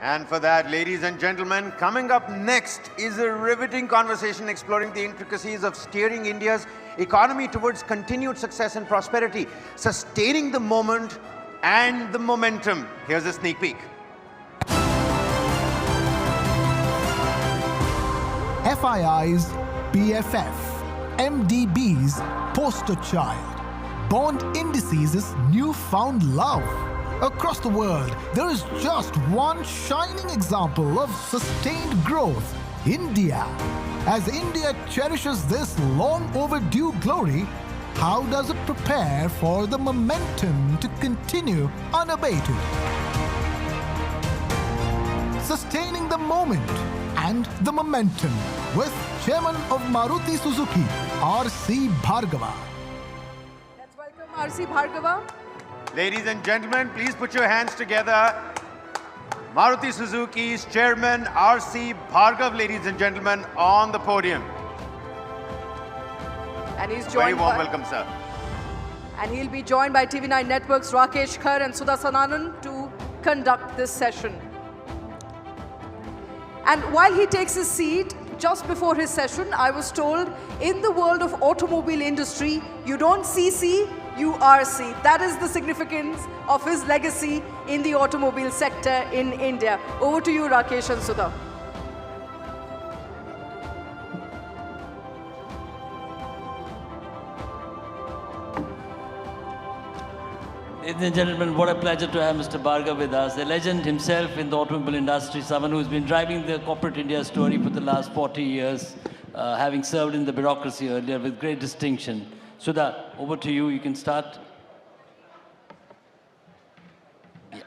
And for that, ladies and gentlemen, coming up next is a riveting conversation exploring the intricacies of steering India's economy towards continued success and prosperity, sustaining the moment and the momentum. Here's a sneak peek. FII's BFF, MDB's poster child, bond indices' newfound love. Across the world, there is just one shining example of sustained growth: India. As India cherishes this long overdue glory, how does it prepare for the momentum to continue unabated? Sustaining the moment and the momentum with Chairman of Maruti Suzuki, R.C. Bhargava. Let's welcome R.C. Bhargava. Ladies and gentlemen, please put your hands together. Maruti Suzuki's Chairman R.C. Bhargava, ladies and gentlemen, on the podium. And he's Very joined warm by, welcome, sir. and he'll be joined by TV9 Network's Rakesh Khar and Sudha Sananan to conduct this session. And while he takes his seat, just before his session, I was told, in the world of automobile industry, you don't CC, you RC. That is the significance of his legacy in the automobile sector in India. Over to you, Rakesh and Sudha. Ladies and gentlemen, what a pleasure to have Mr. Bhargava with us, a legend himself in the automobile industry, someone who's been driving the corporate India story for the last 40 years, having served in the bureaucracy earlier with great distinction. Sudha, over to you. You can start. Yeah.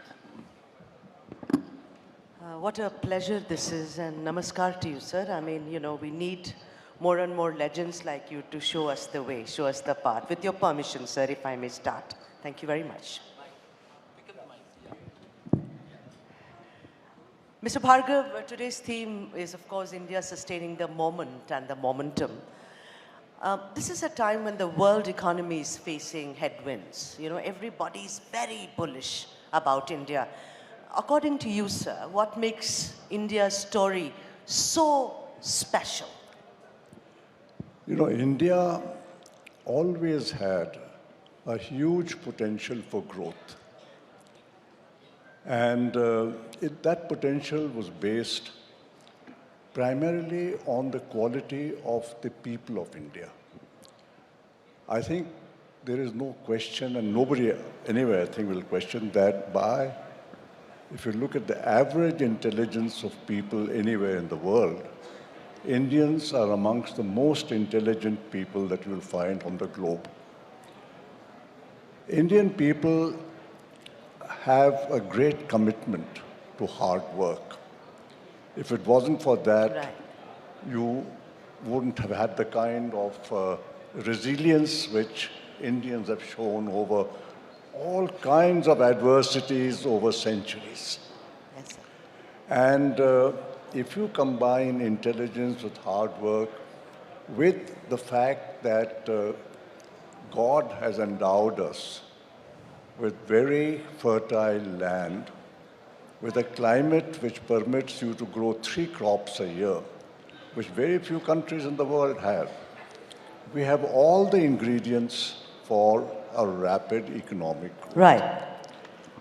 What a pleasure this is, and namaskar to you, sir. I mean, you know, we need more and more legends like you to show us the way, show us the path. With your permission, sir, if I may start. Thank you very much. Mr. Bhargava, today's theme is, of course, India sustaining the moment and the momentum. This is a time when the world economy is facing headwinds. You know, everybody's very bullish about India. According to you, sir, what makes India's story so special? You know, India always had a huge potential for growth. And that potential was based primarily on the quality of the people of India. I think there is no question, and nobody anywhere I think will question that if you look at the average intelligence of people anywhere in the world, Indians are amongst the most intelligent people that you will find on the globe. Indian people have a great commitment to hard work. If it wasn't for that, Right. you wouldn't have had the kind of resilience which Indians have shown over all kinds of adversities over centuries. Yes, sir. And if you combine intelligence with hard work, with the fact that God has endowed us with very fertile land, with a climate which permits you to grow 3 crops a year, which very few countries in the world have. We have all the ingredients for a rapid economic growth. Right.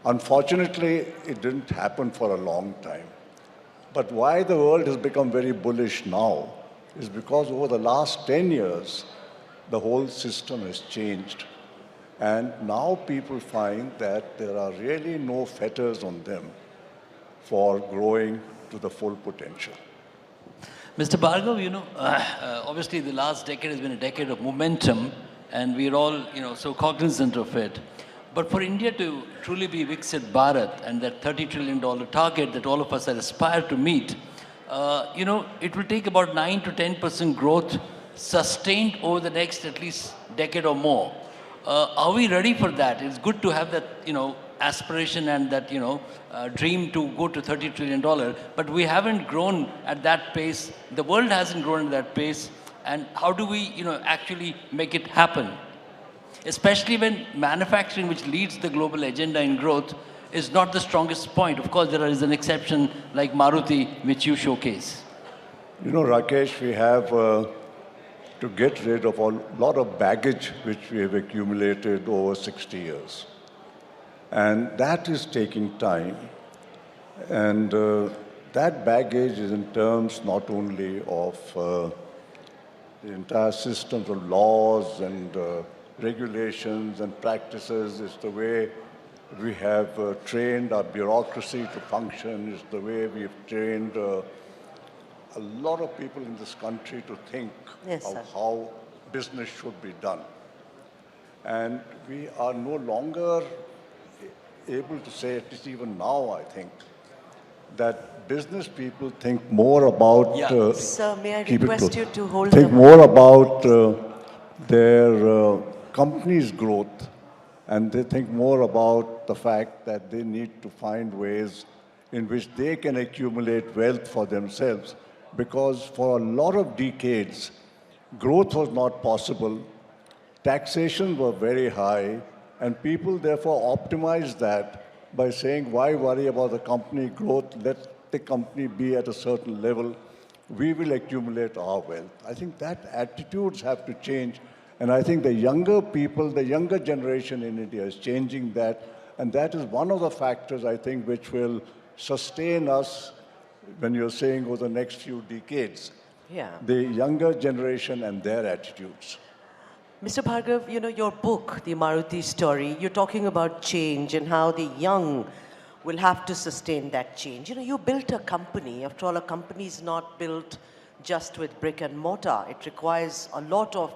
Unfortunately, it didn't happen for a long time. But why the world has become very bullish now is because over the last 10 years, the whole system has changed. And now people find that there are really no fetters on them for growing to the full potential. Mr. Bhargava, you know, obviously the last decade has been a decade of momentum, and we're all, you know, so cognizant of it. But for India to truly be Viksit Bharat and that $30 trillion target that all of us aspire to meet, you know, it will take about 9 to 10% growth sustained over the next at least decade or more. Are we ready for that? It's good to have that, you know, aspiration and that, you know, dream to go to $30 trillion, but we haven't grown at that pace. The world hasn't grown at that pace. And how do we, you know, actually make it happen? Especially when manufacturing, which leads the global agenda in growth, is not the strongest point. Of course, there is an exception like Maruti, which you showcase. You know, Rakesh, we have to get rid of a lot of baggage which we have accumulated over 60 years. And that is taking time. And that baggage is in terms not only of the entire systems of laws and regulations and practices, it's the way we have trained our bureaucracy to function, it's the way we've trained a lot of people in this country to think of how business should be done. And we are no longer able to say, at least even now, I think, that business people think more about... Sir, may I request you to hold think more about their company's growth, and they think more about the fact that they need to find ways in which they can accumulate wealth for themselves. Because for a lot of decades, growth was not possible, taxation were very high, and people therefore optimized that by saying, why worry about the company growth? Let the company be at a certain level. We will accumulate our wealth. I think that attitudes have to change. And I think the younger people, the younger generation in India is changing that. And that is one of the factors, I think, which will sustain us when you're saying over the next few decades. The younger generation and their attitudes. Mr. Bhargav, you know, your book, The Maruti Story, you're talking about change and how the young will have to sustain that change. You know, you built a company. After all, a company is not built just with brick and mortar. It requires a lot of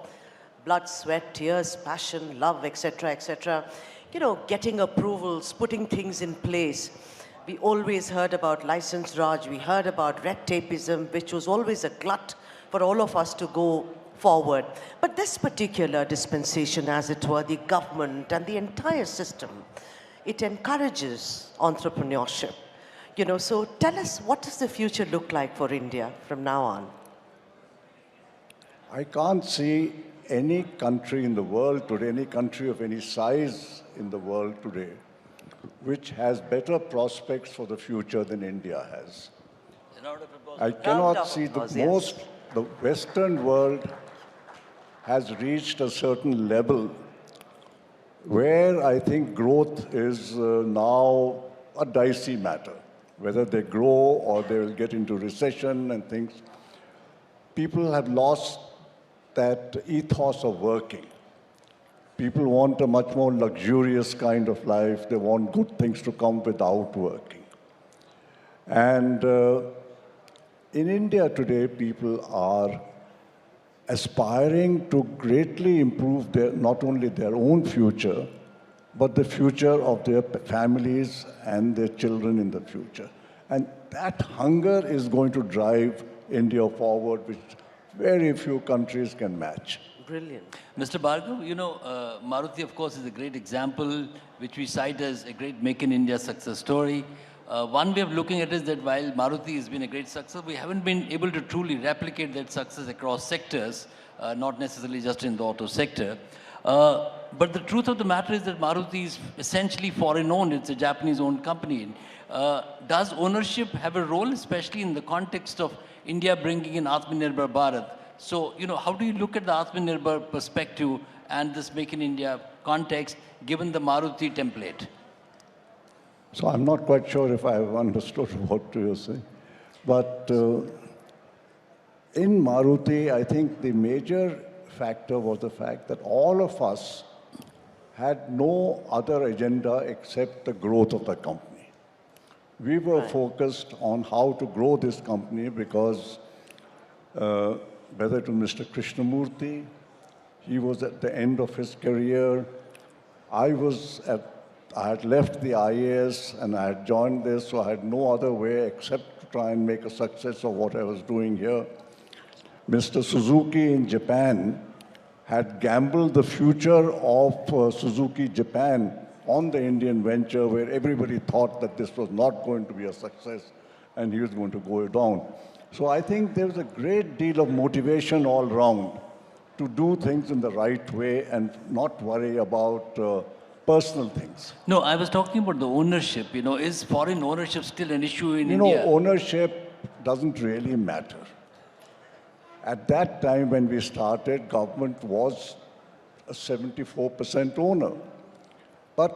blood, sweat, tears, passion, love, etc., etc. You know, getting approvals, putting things in place. We always heard about license Raj. We heard about red tapeism, which was always a glut for all of us to go forward. But this particular dispensation, as it were, the government and the entire system, it encourages entrepreneurship. You know, so tell us, what does the future look like for India from now on? I can't see any country in the world today, any country of any size in the world today, which has better prospects for the future than India has. I cannot see the Western world has reached a certain level where I think growth is now a dicey matter. Whether they grow or they will get into recession and things. People have lost that ethos of working. People want a much more luxurious kind of life. They want good things to come without working. And in India today, people are aspiring to greatly improve not only their own future, but the future of their families and their children in the future. And that hunger is going to drive India forward, which very few countries can match. Brilliant. Mr. Bhargav, you know, Maruti, of course, is a great example, which we cite as a great Make in India success story. One way of looking at it is that while Maruti has been a great success, we haven't been able to truly replicate that success across sectors, not necessarily just in the auto sector. But the truth of the matter is that Maruti is essentially foreign-owned. It's a Japanese-owned company. Does ownership have a role, especially in the context of India bringing in Atmanirbhar Bharat? So, you know, how do you look at the Atmanirbhar perspective and this Make in India context, given the Maruti template? So I'm not quite sure if I have understood what you're saying. But in Maruti, I think the major factor was the fact that all of us had no other agenda except the growth of the company. We were focused on how to grow this company because whether it was Mr. Krishnamurti, he was at the end of his career. I had left the IAS and I had joined this, so I had no other way except to try and make a success of what I was doing here. Mr. Suzuki in Japan had gambled the future of Suzuki Japan on the Indian venture, where everybody thought that this was not going to be a success and he was going to go down. So I think there's a great deal of motivation all round to do things in the right way and not worry about personal things. No, I was talking about the ownership. Is foreign ownership still an issue in You know, India? ownership doesn't really matter. At that time when we started, government was a 74% owner. But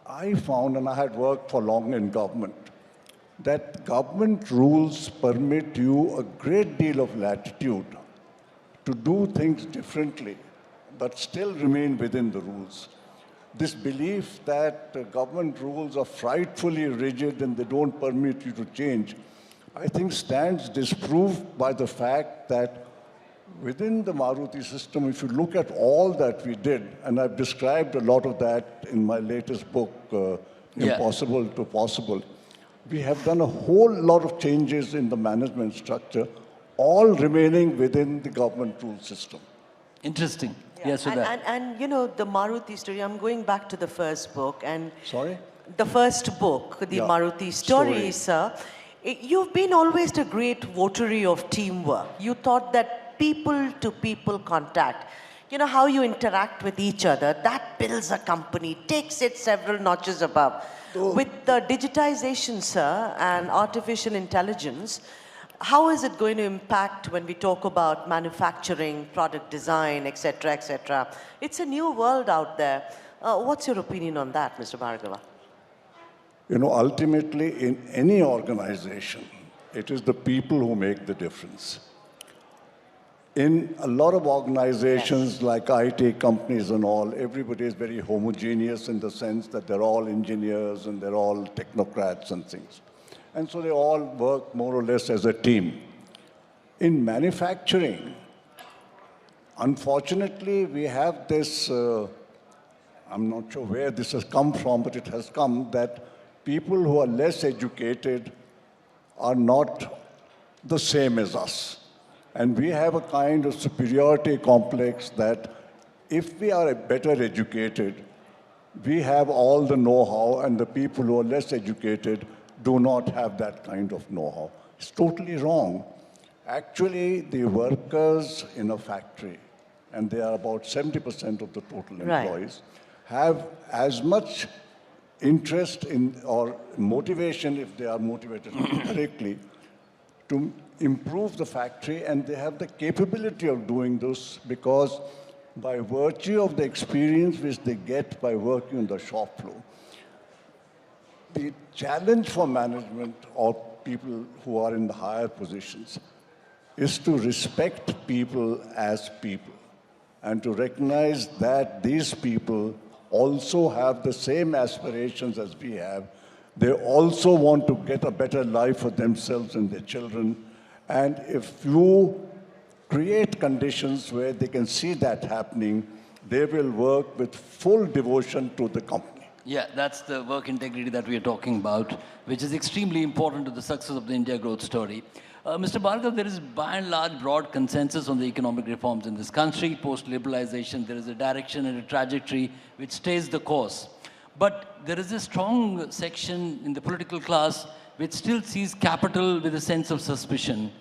I found, and I had worked for long in government, that government rules permit you a great deal of latitude to do things differently, but still remain within the rules. This belief that government rules are frightfully rigid and they don't permit you to change, I think stands disproved by the fact that within the Maruti system, if you look at all that we did, and I've described a lot of that in my latest book, Impossible to Possible, we have done a whole lot of changes in the management structure, all remaining within the government rule system. Interesting. Yes, so and you know, the Maruti story, I'm going back to the first book. And Sorry? the first book, the Yeah. Maruti story, Story. sir, you've been always a great votary of teamwork. You thought that people-to-people contact, you know, how you interact with each other, that builds a company, takes it several notches above. With the digitization, sir, and artificial intelligence, how is it going to impact when we talk about manufacturing, product design, et cetera, It's a new world out there. What's your opinion on that, Mr. Bhargava? You know, ultimately, in any organization, it is the people who make the difference. In a lot of organizations like IT companies and all, everybody is very homogeneous in the sense that they're all engineers and they're all technocrats and things. And so they all work more or less as a team. In manufacturing, unfortunately, we have this, I'm not sure where this has come from, but it has come that people who are less educated are not the same as us. And we have a kind of superiority complex that if we are better educated, we have all the know-how, and the people who are less educated do not have that kind of know-how. It's totally wrong. Actually, the workers in a factory, and they are about 70% of the total employees, have as much interest in or motivation, if they are motivated correctly, to improve the factory, and they have the capability of doing this because by virtue of the experience which they get by working on the shop floor. The challenge for management or people who are in the higher positions is to respect people as people and to recognize that these people also have the same aspirations as we have. They also want to get a better life for themselves and their children. And if you create conditions where they can see that happening, they will work with full devotion to the company. Yeah, that's the work integrity that we are talking about, which is extremely important to the success of the India growth story. Mr. Bhargav, there is by and large broad consensus on the economic reforms in this country. Post-liberalization, there is a direction and a trajectory which stays the course. But there is a strong section in the political class which still sees capital with a sense of suspicion.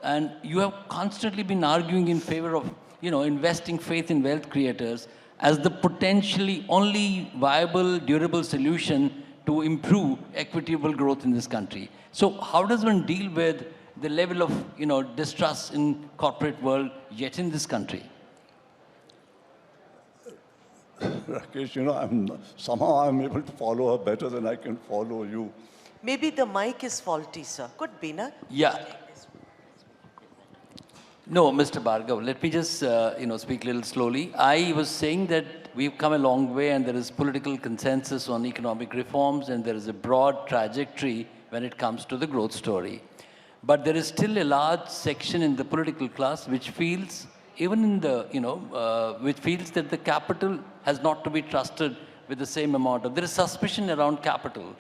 And you have constantly been arguing in favor of, investing faith in wealth creators as the potentially only viable, durable solution to improve equitable growth in this country. So how does one deal with the level of, distrust in corporate world yet in this country? Rakesh, somehow I'm able to follow her better than I can follow you. Maybe the mic is faulty, sir. Could be, na? Yeah. No, Mr. Bhargav, let me just, speak a little slowly. I was saying that we've come a long way and there is political consensus on economic reforms and there is a broad trajectory when it comes to the growth story. But there is still a large section in the political class which feels, even in the, which feels that the capital has not to be trusted with the same amount of, there is suspicion around capital.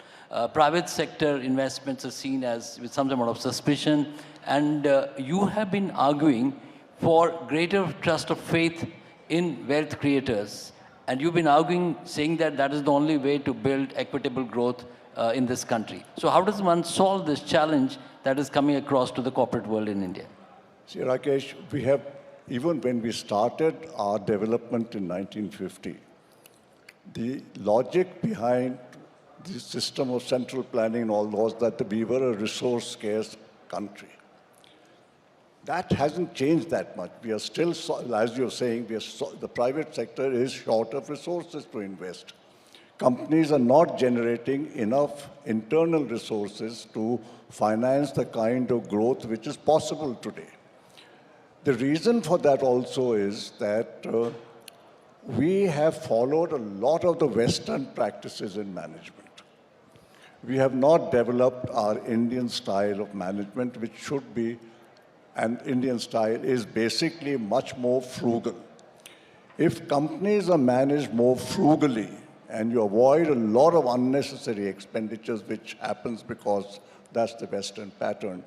Private sector investments are seen as with some amount of suspicion. And you have been arguing for greater trust of faith in wealth creators. And you've been arguing, saying that that is the only way to build equitable growth in this country. So how does one solve this challenge that is coming across to the corporate world in India? See, Rakesh, we have, even when we started our development in 1950, The logic behind the system of central planning and all was that we were a resource-scarce country. That hasn't changed that much. We are still, as you're saying, the private sector is short of resources to invest. Companies are not generating enough internal resources to finance the kind of growth which is possible today. The reason for that also is that we have followed a lot of the Western practices in management. We have not developed our Indian style of management, which should be, and Indian style is basically much more frugal. If companies are managed more frugally and you avoid a lot of unnecessary expenditures, which happens because that's the Western pattern,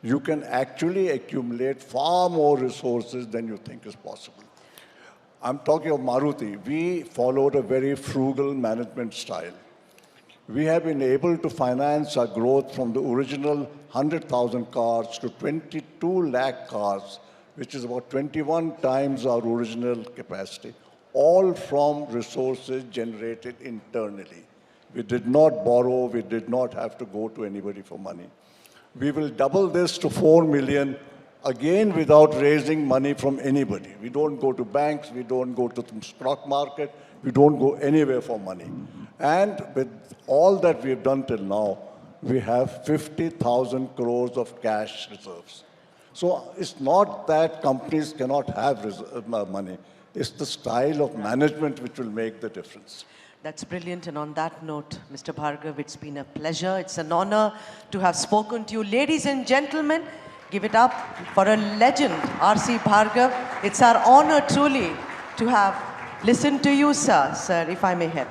you can actually accumulate far more resources than you think is possible. I'm talking of Maruti. We followed a very frugal management style. We have been able to finance our growth from the original 100,000 cars to 22 lakh cars, which is about 21 times our original capacity, all from resources generated internally. We did not borrow, we did not have to go to anybody for money. We will double this to 4 million, again without raising money from anybody. We don't go to banks, we don't go to the stock market, we don't go anywhere for money. And with all that we have done till now, we have 50,000 crores of cash reserves. So it's not that companies cannot have money. It's the style of management which will make the difference. That's brilliant. And on that note, Mr. Bhargava, it's been a pleasure. It's an honor to have spoken to you. Ladies and gentlemen, give it up for a legend, R.C. Bhargava. It's our honor truly to have listened to you, sir. Sir, if I may have.